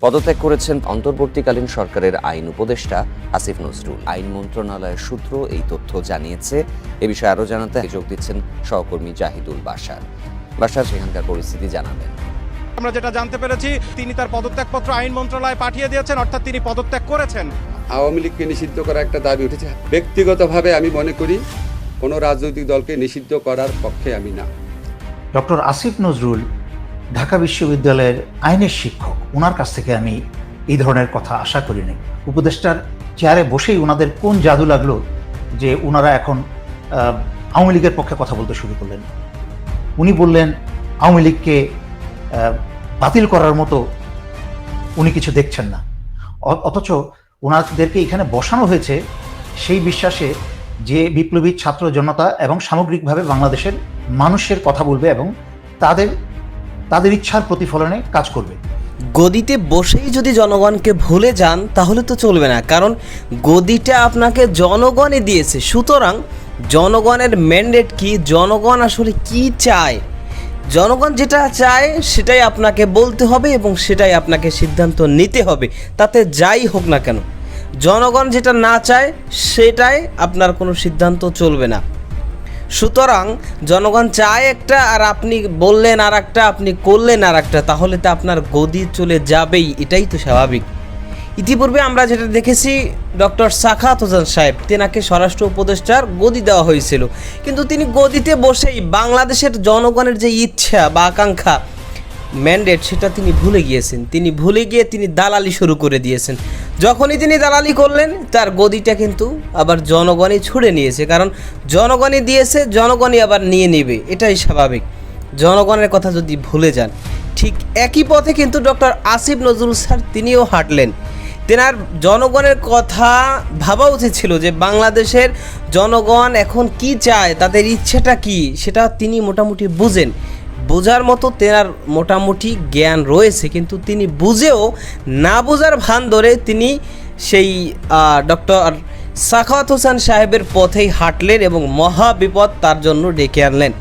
পদত্যাগ করেছেন অন্তর্বর্তীকালীন সরকারের আইন উপদেষ্টা আসিফ নজরুল। আইন মন্ত্রণালয়ের সূত্র এই তথ্য জানিয়েছে। এ বিষয়ে আরও জানাতে যোগ দিচ্ছেন সহকর্মী জাহিদুল বাশার। সেখানকার পরিস্থিতি জানাবেন। আমরা যেটা জানতে পেরেছি, তিনি তার পদত্যাগপত্র আইন মন্ত্রণালয়ে পাঠিয়ে দিয়েছেন, অর্থাৎ তিনি পদত্যাগ করেছেন। আওয়ামী লীগকে নিষিদ্ধ করার একটা দাবি উঠেছে। ব্যক্তিগতভাবে আমি মনে করি কোনো রাজনৈতিক দলকে নিষিদ্ধ করার পক্ষে আমি না। ডক্টর আসিফ নজরুল ঢাকা বিশ্ববিদ্যালয়ের আইনের শিক্ষক, ওনার কাছ থেকে আমি এই ধরনের কথা আশা করিনি। উপদেষ্টার চেয়ারে বসেই ওনাদের কোন জাদু লাগলো যে ওনারা এখন আওয়ামী লীগের পক্ষে কথা বলতে শুরু করলেন। উনি বললেন আওয়ামী লীগকে বাতিল করার মতো উনি কিছু দেখছেন না, অথচ ওনাদেরকে এখানে বসানো হয়েছে সেই বিশ্বাসে যে বিপ্লবী ছাত্র জনতা এবং সামগ্রিকভাবে বাংলাদেশের মানুষের কথা বলবে এবং তাদের ইচ্ছার প্রতিফলনে কাজ করবে। গদিতে বসেই যদি জনগণকে ভুলে যান তাহলে তো চলবে না, কারণ গদিটা আপনাকে জনগণই দিয়েছে। সুতরাং জনগণের ম্যান্ডেট কি, জনগণ আসলে কি চায়, জনগণ যেটা চায় সেটাই আপনাকে বলতে হবে এবং সেটাই আপনাকে সিদ্ধান্ত নিতে হবে, তাতে যাই হোক না কেন। জনগণ যেটা না চায় সেটাই আপনার কোনো সিদ্ধান্ত চলবে না। সুতরাং জনগণ চায় একটা আর আপনি বললেন আর একটা, আপনি করলেন আর একটা, তাহলে তো আপনার গদি চলে যাবেই, এটাই তো স্বাভাবিক। ইতিপূর্বে আমরা যেটা দেখেছি, ডক্টর সাখাওয়াত হোসেন সাহেব, তেনাকে স্বরাষ্ট্র উপদেষ্টার গদি দেওয়া হয়েছিল, কিন্তু তিনি গদিতে বসেই বাংলাদেশের জনগণের যে ইচ্ছা বা আকাঙ্ক্ষা, ম্যান্ডেট, সেটা তিনি ভুলে গিয়েছেন। তিনি ভুলে গিয়ে তিনি দালালি শুরু করে দিয়েছেন। যখনই তিনি দালালি করলেন, তার গদিটা কিন্তু আবার জনগণই ছুড়ে নিয়েছে, কারণ জনগণই দিয়েছে, জনগণই আবার নিয়ে নেবে, এটাই স্বাভাবিক। জনগণের কথা যদি ভুলে যান, ঠিক একই পথে কিন্তু ডক্টর আসিফ নজরুল স্যার তিনিও হাঁটলেন। তেনার জনগণের কথা ভাবা উচিত ছিল যে বাংলাদেশের জনগণ এখন কি চায়, তাদের ইচ্ছেটা কি, সেটা তিনি মোটামুটি বুঝেন। বোঝার মতো তেনার মোটামুটি জ্ঞান রয়েছে, কিন্তু তিনি বুঝেও না বোঝার ভান ধরে তিনি সেই ডক্টর সাখাওয়াত হোসেন সাহেবের পথেই হাঁটলেন এবং মহা বিপদ তার জন্য ডেকে আনলেন।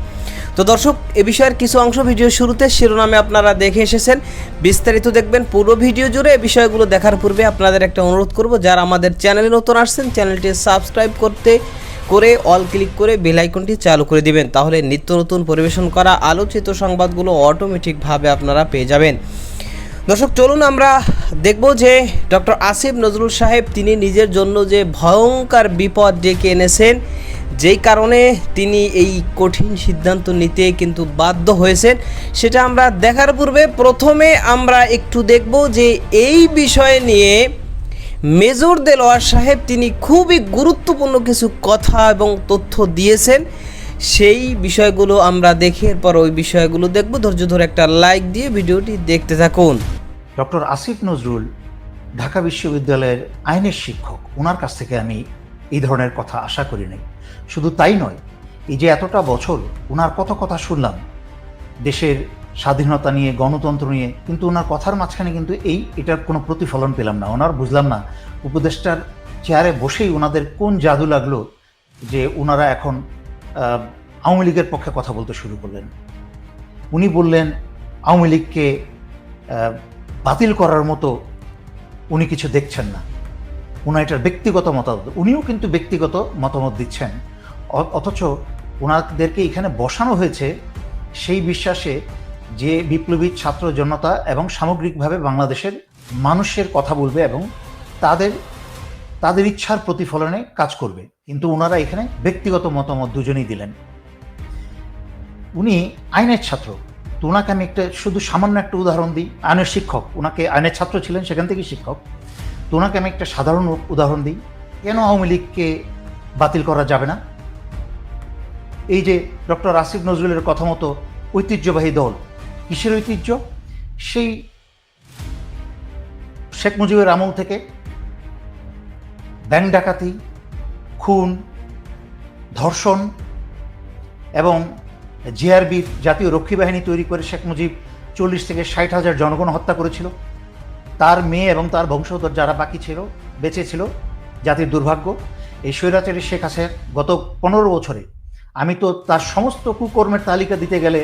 তো দর্শক, এ বিষয়ের কিছু অংশ ভিডিও শুরুতে শিরোনামে আপনারা দেখে এসেছেন, বিস্তারিত দেখবেন পুরো ভিডিও জুড়ে। এই বিষয়গুলো দেখার পূর্বে আপনাদের একটা অনুরোধ করব, যারা আমাদের চ্যানেলে নতুন আসছেন, চ্যানেলটি সাবস্ক্রাইব করে অল ক্লিক করে বেল আইকনটি চালু করে দিবেন, তাহলে নিত্য নতুন পরিবেশন করা আলোচিত সংবাদগুলো অটোমেটিকভাবে আপনারা পেয়ে যাবেন। দর্শক, চলুন আমরা দেখব যে ডক্টর আসিফ নজরুল সাহেব তিনি নিজের জন্য যে ভয়ঙ্কর বিপদ ডেকে এনেছেন, যেই কারণে তিনি এই কঠিন সিদ্ধান্ত নিতে কিন্তু বাধ্য হয়েছেন, সেটা আমরা দেখার পূর্বে প্রথমে আমরা একটু দেখব যে এই বিষয় নিয়ে মেজর দেলোয়ার সাহেব তিনি খুবই গুরুত্বপূর্ণ কিছু কথা এবং তথ্য দিয়েছেন। সেই বিষয়গুলো আমরা দেখে এরপর ওই বিষয়গুলো দেখব। ধৈর্য ধরে একটা লাইক দিয়ে ভিডিওটি দেখতে থাকুন। ডক্টর আসিফ নজরুল ঢাকা বিশ্ববিদ্যালয়ের আইনের শিক্ষক, ওনার কাছ থেকে আমি এই ধরনের কথা আশা করিনি। শুধু তাই নয়, এই যে এতটা বছর ওনার কত কথা শুনলাম দেশের স্বাধীনতা নিয়ে, গণতন্ত্র নিয়ে, কিন্তু ওনার কথার মাঝখানে কিন্তু এটার কোনো প্রতিফলন পেলাম না। ওনার বুঝলাম না উপদেষ্টার চেয়ারে বসেই ওনাদের কোন জাদু লাগলো যে ওনারা এখন আওয়ামী লীগের পক্ষে কথা বলতে শুরু করলেন। উনি বললেন আওয়ামী লীগকে বাতিল করার মতো উনি কিছু দেখছেন না। ওনার এটার ব্যক্তিগত মতামত, উনিও কিন্তু ব্যক্তিগত মতামত দিচ্ছেন, অথচ ওনাদেরকে এখানে বসানো হয়েছে সেই বিশ্বাসে যে বিপ্লবী ছাত্র জনতা এবং সামগ্রিকভাবে বাংলাদেশের মানুষের কথা বলবে এবং তাদের ইচ্ছার প্রতিফলনে কাজ করবে, কিন্তু ওনারা এখানে ব্যক্তিগত মতামত দুজনেই দিলেন। উনি আইনের ছাত্র, তো ওনাকে আমি শুধু সামান্য একটা উদাহরণ দিই। আইনের শিক্ষক, ওনাকে আইনের ছাত্র ছিলেন, সেখান থেকে শিক্ষক, তো ওনাকে আমি একটা সাধারণ উদাহরণ দিই। কেন আওয়ামী লীগকে বাতিল করা যাবে না? এই যে ডক্টর আসিফ নজরুলের কথা মতো ঐতিহ্যবাহী দল, কিসের ঐতিহ্য? সেই শেখ মুজিবের আমল থেকে ব্যাংক ডাকাতি, খুন, ধর্ষণ এবং জিআরবি জাতীয় রক্ষী বাহিনী তৈরি করে শেখ মুজিব 40 থেকে 60,000 জনগণ হত্যা করেছিল। তার মেয়ে এবং তার বংশধর যারা বাকি ছিল, বেঁচে ছিল, জাতির দুর্ভাগ্য। এই স্বৈরাচারী শেখ হাসিনা গত 15 বছরে আমি তো তার সমস্ত কুকর্মের তালিকা দিতে গেলে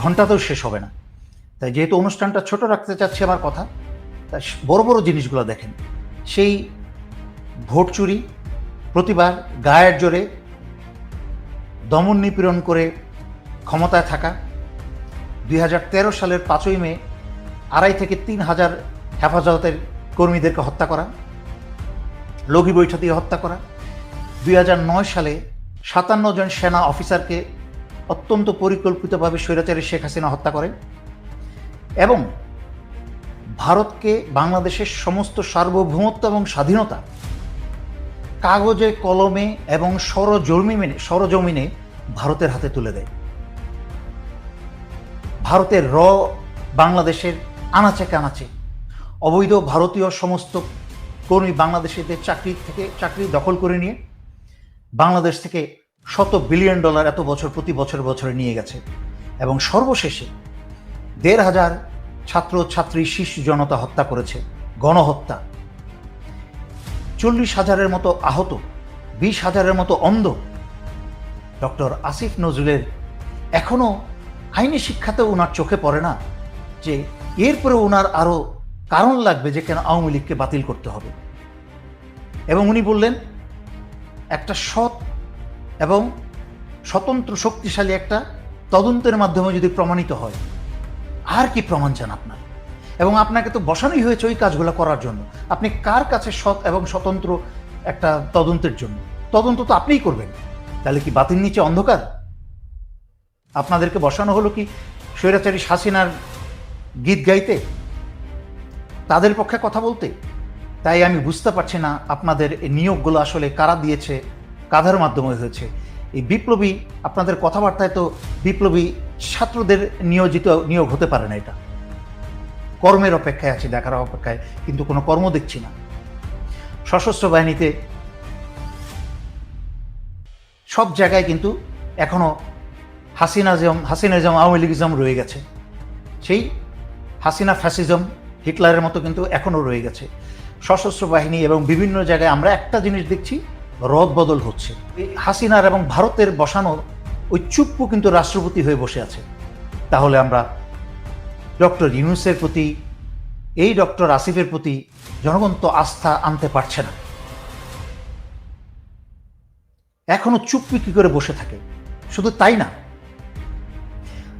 ঘন্টাতেও শেষ হবে না। তাই যেহেতু অনুষ্ঠানটা ছোট রাখতে চাচ্ছি আমার কথা, তা বড় বড় জিনিসগুলো দেখেন, সেই ভোট চুরি, প্রতিবার গায়ের জোরে দমন নিপীড়ন করে ক্ষমতায় থাকা, 2013 সালের 5ই মে 2.5 থেকে 3,000 হেফাজতের কর্মীদেরকে হত্যা করা, লগি বৈঠা দিয়ে হত্যা করা, 2009 সালে 57 জন সেনা অফিসারকে অত্যন্ত পরিকল্পিতভাবে স্বৈরাচারী শেখ হাসিনা হত্যা করে, এবং ভারতকে বাংলাদেশের সমস্ত সার্বভৌমত্ব এবং স্বাধীনতা কাগজে কলমে এবং সরজমিনে ভারতের হাতে তুলে দেয়। ভারতের বাংলাদেশের আনাচে কানাচে অবৈধ ভারতীয় সমস্ত কর্মী বাংলাদেশিদের চাকরি দখল করে নিয়ে বাংলাদেশ থেকে $100 বিলিয়ন এত বছর প্রতি বছরে নিয়ে গেছে, এবং সর্বশেষে 1,500 ছাত্র ছাত্রী শিশু জনতা হত্যা করেছে, গণহত্যা, 40,000-এর মতো আহত, 20,000-এর মতো অন্ধ। ডক্টর আসিফ নজরুলের এখনো আইনি শিক্ষাতেও ওনার চোখে পড়ে না যে এরপরে ওনার আরো কারণ লাগবে যে কেন আওয়ামী লীগকে বাতিল করতে হবে। এবং উনি বললেন, একটা সৎ এবং স্বতন্ত্র শক্তিশালী একটা তদন্তের মাধ্যমে যদি প্রমাণিত হয়, আর কি প্রমাণ চান আপনার? এবং আপনাকে তো বসানোই হয়েছে ওই কাজগুলো করার জন্য। আপনি কার কাছে সৎ এবং স্বতন্ত্র একটা তদন্তের জন্য? তদন্ত তো আপনিই করবেন, তাহলে কি বাতিল নিচে অন্ধকার? আপনাদেরকে বসানো হলো কি স্বৈরাচারী হাসিনার গীত গাইতে, তাদের পক্ষে কথা বলতে? তাই আমি বুঝতে পারছি না আপনাদের এই নিয়োগগুলো আসলে কারা দিয়েছে, কাদের মাধ্যমে হয়েছে। এই বিপ্লবী, আপনাদের কথাবার্তায় তো বিপ্লবী ছাত্রদের নিয়োগ হতে পারে না। এটা কর্মের অপেক্ষায় আছি, দেখার অপেক্ষায়, কিন্তু কোনো কর্ম দেখছি না। সশস্ত্র বাহিনীতে সব জায়গায় কিন্তু এখনো হাসিনাজম আওয়ামী লীগিজম রয়ে গেছে, সেই হাসিনা ফ্যাসিজম হিটলারের মতো কিন্তু এখনো রয়ে গেছে সশস্ত্র বাহিনী। এবং বিভিন্ন জায়গায় আমরা একটা জিনিস দেখছি, রদ বদল হচ্ছে। এই হাসিনার এবং ভারতের বসানো ওই চুপ্পু কিন্তু রাষ্ট্রপতি হয়ে বসে আছে। তাহলে আমরা ডক্টর ইউনূসের প্রতি, এই ডক্টর আসিফের প্রতি জনগণ তো আস্থা আনতে পারছে না। এখনো চুপ্পি কি করে বসে থাকে? শুধু তাই না,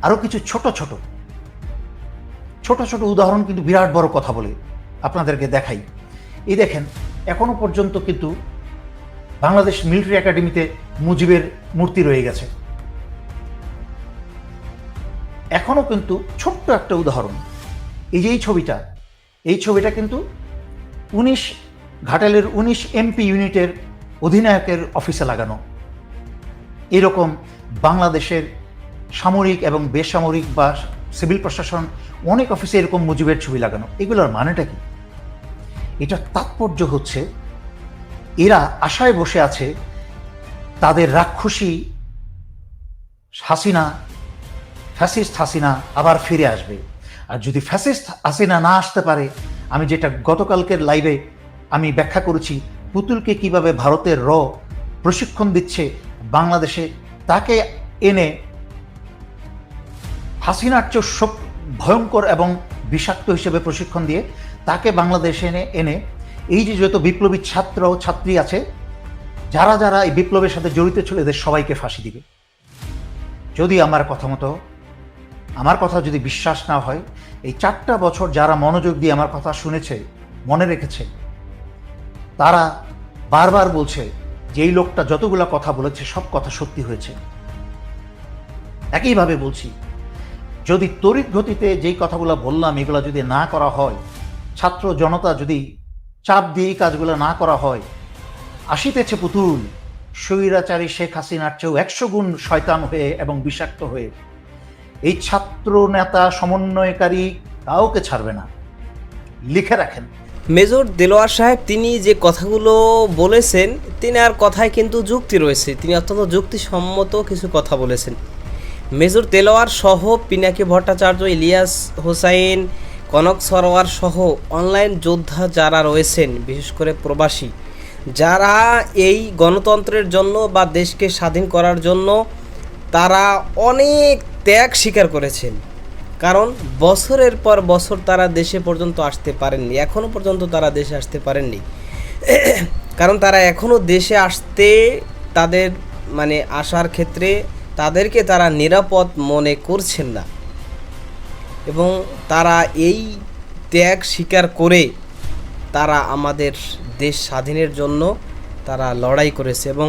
আরো কিছু ছোট ছোট উদাহরণ কিন্তু বিরাট বড় কথা বলে আপনাদেরকে দেখাই। এই দেখেন, এখনো পর্যন্ত কিন্তু বাংলাদেশ মিলিটারি একাডেমিতে মুজিবের মূর্তি রয়ে গেছে। এখনো কিন্তু ছোট্ট একটা উদাহরণ, এই যে এই ছবিটা কিন্তু 19 ঘাটালের 19 MP ইউনিটের অধিনায়কের অফিসে লাগানো। এরকম বাংলাদেশের সামরিক এবং বেসামরিক বা সিভিল প্রশাসন অনেক অফিসে এরকম মুজিবের ছবি লাগানো। এগুলোর মানেটা কি? এটা তাৎপর্য হচ্ছে এরা আশায় বসে আছে তাদের রাক্ষসী ফ্যাসিস্ট হাসিনা আবার ফিরে আসবে। আর যদি ফ্যাসিস্ট হাসিনা না আসতে পারে, আমি যেটা গতকালকের লাইভে আমি ব্যাখ্যা করেছি, পুতুলকে কিভাবে ভারতের প্রশিক্ষণ দিচ্ছে বাংলাদেশে, তাকে এনে হাসিনার চেয়ে ভয়ঙ্কর এবং বিষাক্ত হিসেবে প্রশিক্ষণ দিয়ে তাকে বাংলাদেশে এনে এই যে যত বিপ্লবী ছাত্র ছাত্রী আছে, যারা এই বিপ্লবের সাথে জড়িত ছিল, এদের সবাইকে ফাঁসি দিবে। যদি আমার কথা যদি বিশ্বাস না হয়, এই 4টা বছর যারা মনোযোগ দিয়ে আমার কথা শুনেছে, মনে রেখেছে, তারা বারবার বলছে যে এই লোকটা যতগুলো কথা বলেছে সব কথা সত্যি হয়েছে। একইভাবে বলছি, যদি তড়িৎ গতিতে যেই কথাগুলো বললাম এগুলো যদি না করা হয়, ছাত্র জনতা যদি চাপ দিয়ে এই কাজগুলো না করা হয়, আসিতেছে পুতুল স্বৈরাচারী শেখ হাসিনার চেয়েও 100 গুণ শয়তান হয়ে এবং বিষাক্ত হয়ে। এই ছাত্র নেতা সমন্বয়কারী কাউকে ছাড়বে না, লিখে রাখেন। মেজর দেলোয়ার সাহেব তিনি যে কথাগুলো বলেছেন, তিনার কথায় কিন্তু যুক্তি রয়েছে, তিনি অত্যন্ত যুক্তিসম্মত কিছু কথা বলেছেন। মেজর দেলোয়ার সহ পিনাকি ভট্টাচার্য, ইলিয়াস হোসাইন, কনক সরোয়ার সহ অনলাইন যোদ্ধা যারা রয়েছেন, বিশেষ করে প্রবাসী, যারা এই গণতন্ত্রের জন্য বা দেশকে স্বাধীন করার জন্য তারা অনেক ত্যাগ স্বীকার করেছেন, কারণ বছরের পর বছর তারা দেশে পর্যন্ত আসতে পারেননি, এখনও পর্যন্ত তারা দেশে আসতে পারেননি। কারণ তারা এখনও দেশে আসতে তাদের মানে আসার ক্ষেত্রে তাদেরকে তারা নিরাপদ মনে করছেন না, এবং তারা এই ত্যাগ স্বীকার করে তারা আমাদের দেশ স্বাধীনের জন্য তারা লড়াই করেছে, এবং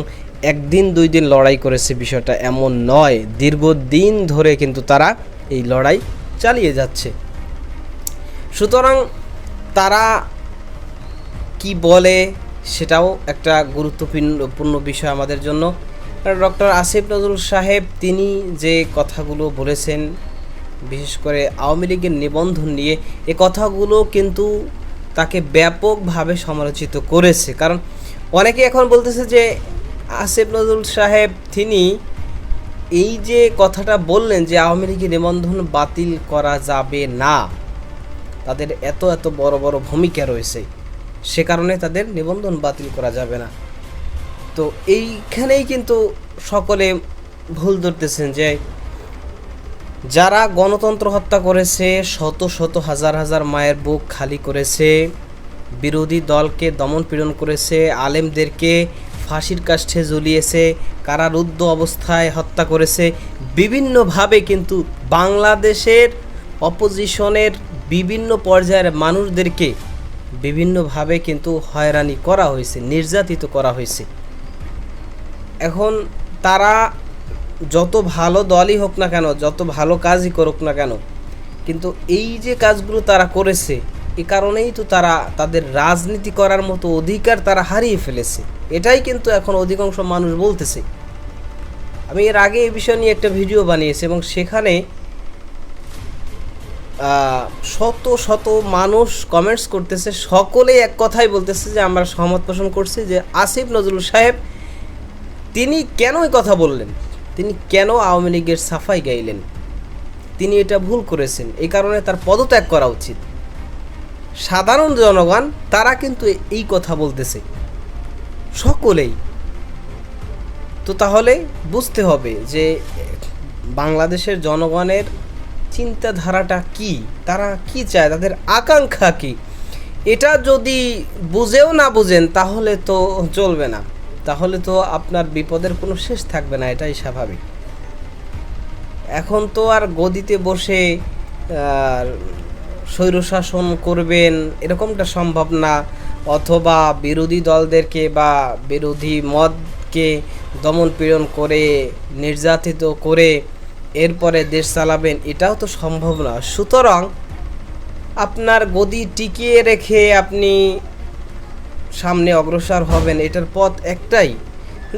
একদিন দুই দিন লড়াই করেছে বিষয়টা এমন নয়, দীর্ঘদিন ধরে কিন্তু তারা এই লড়াই চালিয়ে যাচ্ছে। সুতরাং তারা কি বলে সেটাও একটা গুরুত্বপূর্ণ বিষয় আমাদের জন্য। ডক্টর আসিফ নজরুল সাহেব তিনি যে কথাগুলো বলেছেন, বিশেষ করে আওয়ামী লীগের নিবন্ধন নিয়ে, এ কথাগুলো কিন্তু তাকে ব্যাপকভাবে সমালোচিত করেছে। কারণ অনেকে এখন বলতেছে যে আসিফ নজরুল সাহেব তিনি এই যে কথাটা বললেন যে আওয়ামী লীগের নিবন্ধন বাতিল করা যাবে না, তাদের এত এত বড় বড় ভূমিকা রয়েছে, সে কারণে তাদের নিবন্ধন বাতিল করা যাবে না। তো এইখানেই কিন্তু সকলে ভুল ধরতেছেন যে যারা গণতন্ত্র হত্যা করেছে, শত শত হাজার হাজার মায়ের বুক খালি করেছে, বিরোধী দলকে দমন পীড়ন করেছে, আলেমদেরকে ফাঁসির কাষ্ঠে ঝুলিয়েছে, কারারুদ্ধ অবস্থায় হত্যা করেছে, বিভিন্নভাবে কিন্তু বাংলাদেশের অপোজিশনের বিভিন্ন পর্যায়ের মানুষদেরকে বিভিন্নভাবে কিন্তু হয়রানি করা হয়েছে, নির্যাতিত করা হয়েছে। এখন তারা যত ভালো দলই হোক না কেন, যত ভালো কাজই করুক না কেন, কিন্তু এই যে কাজগুলো তারা করেছে, এ কারণেই তো তারা তাদের রাজনীতি করার মতো অধিকার তারা হারিয়ে ফেলেছে। এটাই কিন্তু এখন অধিকাংশ মানুষ বলতেছে। আমি এর আগে এই বিষয় নিয়ে একটা ভিডিও বানিয়েছি, এবং সেখানে শত শত মানুষ কমেন্টস করতেছে, সকলেই এক কথাই বলতেছে যে আমরা সহমত পোষণ করছি যে আসিফ নজরুল সাহেব তিনি কেন এই কথা বললেন, তিনি কেন আওয়ামী লীগের সাফাই গাইলেন, তিনি এটা ভুল করেছেন, এই কারণে তার পদত্যাগ করা উচিত। সাধারণ জনগণ তারা কিন্তু এই কথা বলতেছে সকলেই। তো তাহলে বুঝতে হবে যে বাংলাদেশের জনগণের চিন্তাধারাটা কি, তারা কি চায়, তাদের আকাঙ্ক্ষা কি, এটা যদি বুঝেও না বুঝেন তাহলে তো চলবে না, তাহলে তো আপনার বিপদের কোনো শেষ থাকবে না, এটাই স্বাভাবিক। এখন তো আর গদিতে বসে স্বৈরশাসন করবেন এরকমটা সম্ভব না, অথবা বিরোধী দলদেরকে বা বিরোধী মতকে দমন পীড়ন করে নির্যাতিত করে এরপরে দেশ চালাবেন, এটাও তো সম্ভব না। সুতরাং আপনার গদি টিকিয়ে রেখে আপনি সামনে অগ্রসর হবেন, এটার পথ একটাই,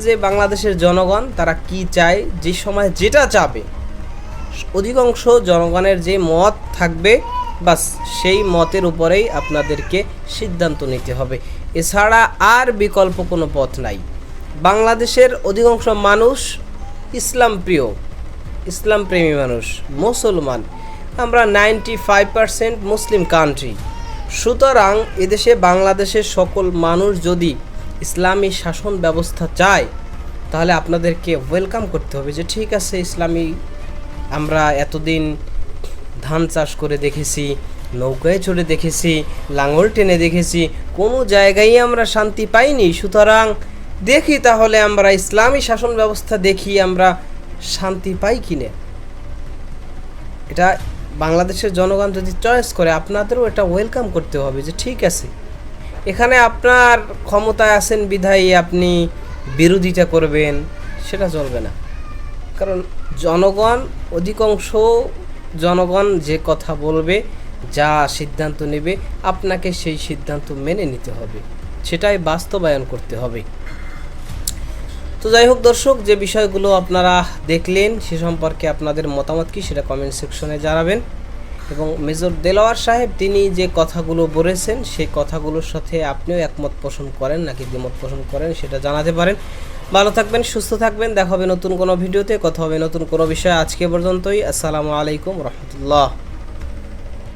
যে বাংলাদেশের জনগণ তারা কি চায়, যে সময় যেটা চাবে, অধিকাংশ জনগণের যে মত থাকবে বাস সেই মতের উপরেই আপনাদেরকে সিদ্ধান্ত নিতে হবে, এছাড়া আর বিকল্প কোনো পথ নাই। বাংলাদেশের অধিকাংশ মানুষ ইসলাম প্রিয়, ইসলাম প্রেমী মানুষ, মুসলমান, আমরা 95% মুসলিম কান্ট্রি। সুতরাং এদেশে বাংলাদেশের সকল মানুষ যদি ইসলামী শাসন ব্যবস্থা চায়, তাহলে আপনাদেরকে ওয়েলকাম করতে হবে যে ঠিক আছে, ইসলামী আমরা এতদিন ধান চাষ করে দেখেছি, নৌকায় চড়ে দেখেছি, লাঙল টেনে দেখেছি, কোনো জায়গায় আমরা শান্তি পাইনি, সুতরাং দেখি তাহলে আমরা ইসলামী শাসন ব্যবস্থা দেখি আমরা শান্তি পাই কিনা। এটা বাংলাদেশের জনগণ যদি চয়েস করে, আপনাদেরও এটা ওয়েলকাম করতে হবে যে ঠিক আছে, এখানে আপনার ক্ষমতায় আছেন বিধায়ী আপনি বিরোধিতা করবেন, সেটা চলবে না। কারণ জনগণ, অধিকাংশ জনগণ যে কথা বলবে, যা সিদ্ধান্ত নেবে, আপনাকে সেই সিদ্ধান্ত মেনে নিতে হবে, সেটাই বাস্তবায়ন করতে হবে। তো যাই হোক দর্শক, যে বিষয়গুলো আপনারা দেখলেন সে সম্পর্কে আপনাদের মতামত কি সেটা কমেন্ট সেকশনে জানাবেন, এবং মেজর দেলোয়ার সাহেব তিনি যে কথাগুলো বলেছেন সেই কথাগুলোর সাথে আপনিও একমত পোষণ করেন নাকি দ্বিমত পোষণ করেন সেটা জানাতে পারেন। ভালো থাকবেন, সুস্থ থাকবেন, দেখা হবে নতুন কোনো ভিডিওতে, কথা হবে নতুন কোনো বিষয়। আজকে পর্যন্তই, আসসালামু আলাইকুম রহমতুল্লাহ।